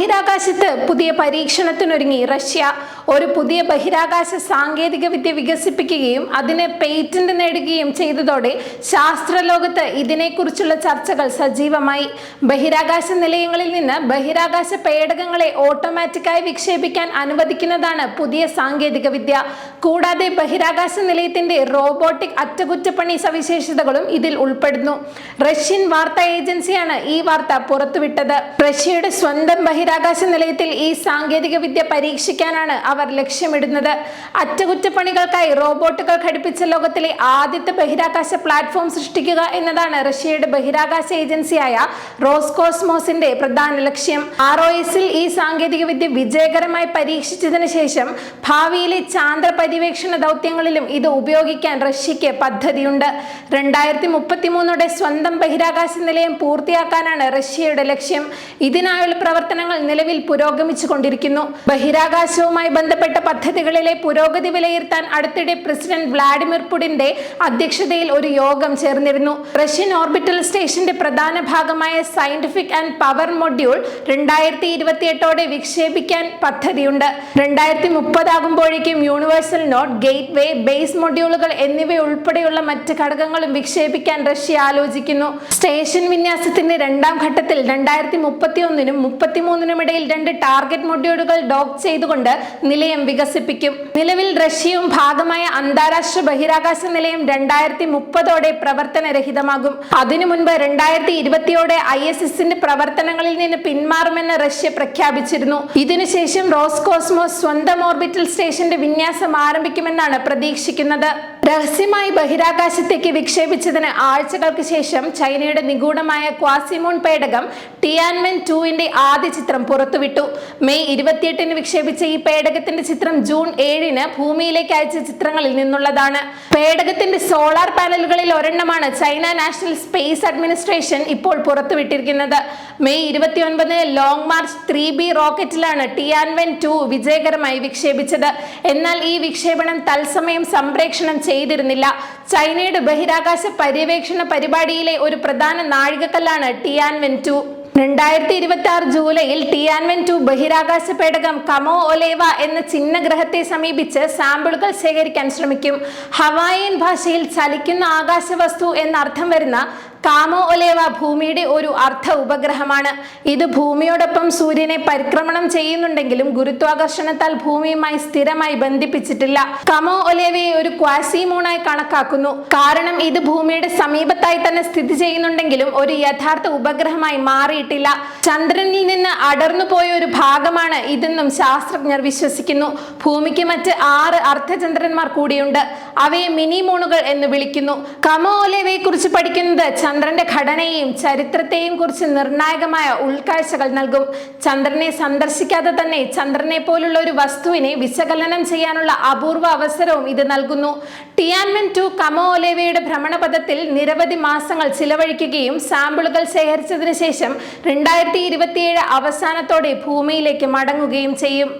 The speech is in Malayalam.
ബഹിരാകാശത്ത് പുതിയ പരീക്ഷണത്തിനൊരുങ്ങി റഷ്യ. ഒരു പുതിയ ബഹിരാകാശ സാങ്കേതിക വിദ്യ വികസിപ്പിക്കുകയും അതിന് പേറ്റന്റ് നേടുകയും ചെയ്തതോടെ ശാസ്ത്രലോകത്ത് ഇതിനെക്കുറിച്ചുള്ള ചർച്ചകൾ സജീവമായി. ബഹിരാകാശ നിലയങ്ങളിൽ നിന്ന് ബഹിരാകാശ പേടകങ്ങളെ ഓട്ടോമാറ്റിക്കായി വിക്ഷേപിക്കാൻ അനുവദിക്കുന്നതാണ് പുതിയ സാങ്കേതിക വിദ്യ. കൂടാതെ ബഹിരാകാശ നിലയത്തിന്റെ റോബോട്ടിക് അറ്റകുറ്റപ്പണി സവിശേഷതകളും ഇതിൽ ഉൾപ്പെടുന്നു. റഷ്യൻ വാർത്താ ഏജൻസിയാണ് ഈ വാർത്ത പുറത്തുവിട്ടത്. റഷ്യയുടെ സ്വന്തം ബഹിരാകാശ നിലയത്തിൽ ഈ സാങ്കേതിക വിദ്യ പരീക്ഷിക്കാനാണ് അവർ ലക്ഷ്യമിടുന്നത്. അറ്റകുറ്റപ്പണികൾക്കായി റോബോട്ടുകൾ ഘടിപ്പിച്ച ലോകത്തിലെ ആദ്യത്തെ ബഹിരാകാശ പ്ലാറ്റ്ഫോം സൃഷ്ടിക്കുക എന്നതാണ് റഷ്യയുടെ ബഹിരാകാശ ഏജൻസിയായ റോസ്കോസ്മോസിന്റെ പ്രധാന ലക്ഷ്യം. ROS-ൽ ഈ സാങ്കേതിക വിദ്യ വിജയകരമായി പരീക്ഷിച്ചതിന് ശേഷം ഭാവിയിലെ ചാന്ദ്ര പര്യവേക്ഷണ ദൗത്യങ്ങളിലും ഇത് ഉപയോഗിക്കാൻ റഷ്യയ്ക്ക് പദ്ധതിയുണ്ട്. 2033 സ്വന്തം ബഹിരാകാശ നിലയം പൂർത്തിയാക്കാനാണ് റഷ്യയുടെ ലക്ഷ്യം. ഇതിനായുള്ള പ്രവർത്തനങ്ങൾ നിലവിൽ പുരോഗമിച്ചു കൊണ്ടിരിക്കുന്നു. ബഹിരാകാശവുമായി ബന്ധപ്പെട്ട പദ്ധതികളിലെ പുരോഗതി വിലയിരുത്താൻ അടുത്തിടെ പ്രസിഡന്റ് വ്ളാഡിമിർ പുടിന്റെ അധ്യക്ഷതയിൽ ഒരു യോഗം ചേർന്നിരുന്നു. റഷ്യൻ ഓർബിറ്റൽ സ്റ്റേഷന്റെ പ്രധാന ഭാഗമായ സയന്റിഫിക് ആൻഡ് പവർ മൊഡ്യൂൾ 2028 വിക്ഷേപിക്കാൻ പദ്ധതിയുണ്ട്. 2030 ആകുമ്പോഴേക്കും യൂണിവേഴ്സൽ നോഡ്, ഗേറ്റ്വേ, ബേസ് മൊഡ്യൂളുകൾ എന്നിവയുൾപ്പെടെയുള്ള മറ്റ് ഘടകങ്ങളും വിക്ഷേപിക്കാൻ റഷ്യ ആലോചിക്കുന്നു. സ്റ്റേഷൻ വിന്യാസത്തിന്റെ രണ്ടാം ഘട്ടത്തിൽ 2031 33 ഇടയിൽ 2 ടാർഗറ്റ് മൊഡ്യൂളുകൾ ഡോക്ക് ചെയ്തുകൊണ്ട് നിലയം വികസിപ്പിക്കും. നിലവിൽ റഷ്യയും ഭാഗമായ അന്താരാഷ്ട്ര ബഹിരാകാശ നിലയം 2030 പ്രവർത്തനരഹിതമാകും. അതിനു മുൻപ് 2020 ISSന്റെ പ്രവർത്തനങ്ങളിൽ നിന്ന് പിന്മാറുമെന്ന് റഷ്യ പ്രഖ്യാപിച്ചിരുന്നു. ഇതിനുശേഷം റോസ്കോസ്മോസ് സ്വന്തം ഓർബിറ്റൽ സ്റ്റേഷന്റെ വിന്യാസം ആരംഭിക്കുമെന്നാണ് പ്രതീക്ഷിക്കുന്നത്. രഹസ്യമായി ബഹിരാകാശത്തേക്ക് വിക്ഷേപിച്ചതിന് ആഴ്ചകൾക്ക് ശേഷം ചൈനയുടെ നിഗൂഢമായ ക്വാസിമൂൺ പേടകം ടിയാൻവെൻ 2ന്റെ ആദ്യ ചിത്രം പുറത്തുവിട്ടു. മെയ് 28 വിക്ഷേപിച്ച ഈ പേടകത്തിന്റെ ചിത്രം ജൂൺ 7 ഭൂമിയിലേക്ക് അയച്ച ചിത്രങ്ങളിൽ നിന്നുള്ളതാണ്. പേടകത്തിന്റെ സോളാർ പാനലുകളിൽ ഒരെണ്ണമാണ് ചൈന നാഷണൽ സ്പേസ് അഡ്മിനിസ്ട്രേഷൻ ഇപ്പോൾ പുറത്തുവിട്ടിരിക്കുന്നത്. മെയ് 29 ലോങ് മാർച്ച് 3B റോക്കറ്റിലാണ് ടിയാൻവെൻ 2 വിജയകരമായി വിക്ഷേപിച്ചത്. എന്നാൽ ഈ വിക്ഷേപണം തത്സമയം സംപ്രേഷണം ചെയ്തിരുന്നില്ല. ചൈനയുടെ ബഹിരാകാശ പര്യവേക്ഷണ പരിപാടിയിലെ ഒരു പ്രധാന നാഴികക്കല്ലാണ് ടിയാൻവെൻ 2. 2026 ജൂലൈയിൽ ടിയാൻവെൻ 2 ബഹിരാകാശ പേടകം കമോ ഒലേവ എന്ന ചിഹ്നഗ്രഹത്തെ സമീപിച്ച് സാമ്പിളുകൾ ശേഖരിക്കാൻ ശ്രമിക്കും. ഹവായിയൻ ഭാഷയിൽ ചലിക്കുന്ന ആകാശവസ്തു എന്നർത്ഥം വരുന്ന കാമോ ഒലേവ ഭൂമിയുടെ ഒരു അർദ്ധ ഉപഗ്രഹമാണ്. ഇത് ഭൂമിയോടൊപ്പം സൂര്യനെ പരിക്രമണം ചെയ്യുന്നുണ്ടെങ്കിലും ഗുരുത്വാകർഷണത്താൽ ഭൂമിയുമായി സ്ഥിരമായി ബന്ധിപ്പിച്ചിട്ടില്ല. കമോ ഒലേവയെ ഒരു ക്വാസിമൂണായി കണക്കാക്കുന്നു. കാരണം ഇത് ഭൂമിയുടെ സമീപത്തായി തന്നെ സ്ഥിതി ചെയ്യുന്നുണ്ടെങ്കിലും ഒരു യഥാർത്ഥ ഉപഗ്രഹമായി മാറിയിട്ടില്ല. ചന്ദ്രനിൽ നിന്ന് അടർന്നു പോയ ഒരു ഭാഗമാണ് ഇതെന്നും ശാസ്ത്രജ്ഞർ വിശ്വസിക്കുന്നു. ഭൂമിക്ക് മറ്റ് 6 അർദ്ധചന്ദ്രന്മാർ കൂടിയുണ്ട്. അവയെ മിനി മൂണുകൾ എന്ന് വിളിക്കുന്നു. കമോ ഒലേവയെ കുറിച്ച് പഠിക്കുന്നത് ചന്ദ്രന്റെ ഘടനയെയും ചരിത്രത്തെയും കുറിച്ച് നിർണായകമായ ഉൾക്കാഴ്ചകൾ നൽകും. ചന്ദ്രനെ സന്ദർശിക്കാതെ തന്നെ ചന്ദ്രനെ പോലുള്ള ഒരു വസ്തുവിനെ വിശകലനം ചെയ്യാനുള്ള അപൂർവ അവസരവും ഇത് നൽകുന്നു. ടിയാൻവെൻ 2 കമോ ഒലേവയുടെ ഭ്രമണപഥത്തിൽ നിരവധി മാസങ്ങൾ ചിലവഴിക്കുകയും സാമ്പിളുകൾ ശേഖരിച്ചതിന് ശേഷം 2027 അവസാനത്തോടെ ഭൂമിയിലേക്ക് മടങ്ങുകയും ചെയ്യും.